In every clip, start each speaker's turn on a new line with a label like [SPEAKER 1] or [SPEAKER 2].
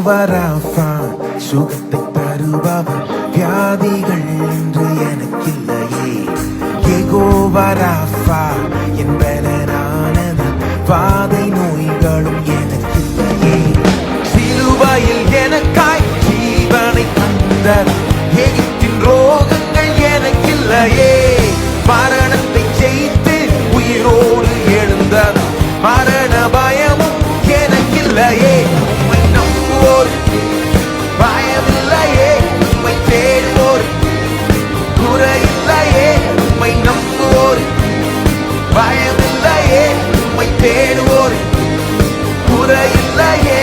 [SPEAKER 1] ராஃபா சுகத்தை தருபவர், வியாதிகள் இன்று எனக்கில்லையே. யெகோவா ராஃபா என் பலனானது, வாதை நோய்களும் எனக்கில்லையே. சிலுவையில் எனக்காய் ஜீவனை தந்தார், எகிப்தின் ரோகங்கள் எனக்கில்லையே. மரணத்தை ஜெயித்து உயிரோடு எழுந்தார், மரண பயமும் எனக்கில்லையே. உம்மை நம்புவோர் பயமில்லையே, உம்மை தேடுவோர் குறையில்லையே. உம்மை நம்புவோர் பயமில்லையே, உம்மை தேடுவோர் குறையில்லையே.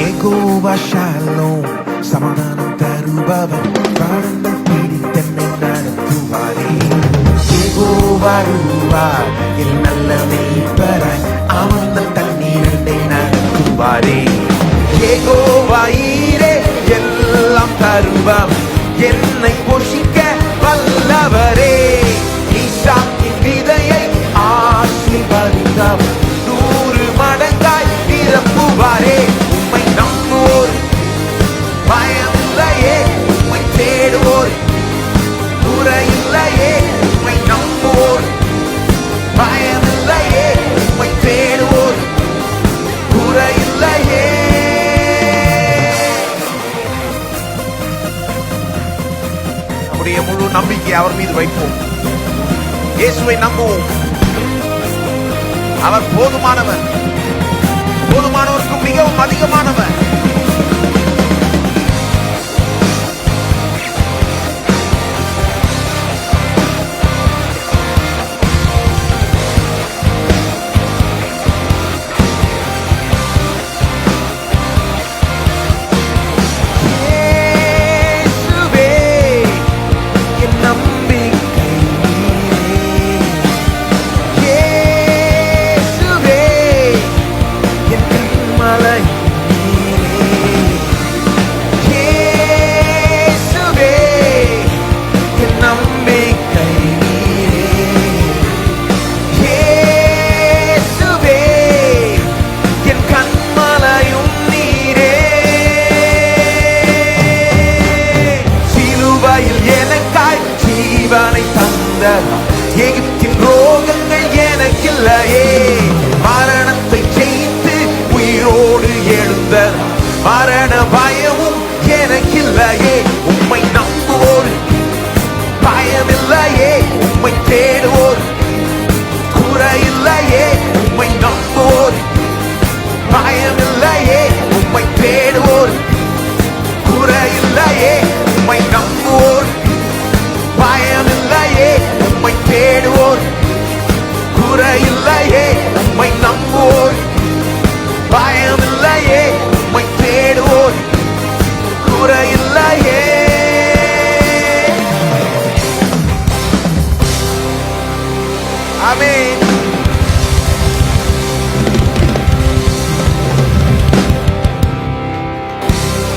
[SPEAKER 1] யெகோவா ஷாலோம் சமாதானம் தருபவர், பாடங்கள் பிடித்தன்னை நடத்துவாரே. யெகோவா ரூவா என் நல்ல மேய்ப்பராய், அமர்ந்த தண்ணீரை நடத்துவாரே. யெகோவா ஈரே எல்லாம் தருபவர், என்னை போஷிக்க வல்லவரே. ஈசாக்கின் விதையை ஆசீர்வதித்தவர், 100 மடங்காய் நிரப்புவாரே. உம்மை நம்புவோர் பயமில்லையே, உம்மை தேடுவோர் குறையில்லையே. உம்மை நம்புவோர் பயமில்லையே, உம்மை தேடுவோர் குறையில்லையே. நம்முடைய முழு நம்பிக்கை அவர் மீது வைப்போம். இயேசுவை நம்புவோம். அவர் போதுமானவர், போதுமானவருக்கும் மிகவும் அதிகமானவர். எகிப்தின் ரோகங்கள் எனக்கில்லையே. மரணத்தை ஜெயித்து உயிரோடு எழுந்தார், மரண பயமும் எனக்கில்லையே. உம்மை நம்புவோர் பயமில்லையே, உம்மை தேடுவோர் குறையில்லையே. உம்மை நம்புவோர் பயமில்லையே, உம்மை தேடுவோர் குறையில்லையே. உம்மை நம்புவோர் பயமில்லையே, உம்மை தேடுவோர் குறையில்லையே. உம்மை நம்புவோர் பயமில்லையே, உம்மை தேடுவோர் குறையில்லையே. ஆமென்.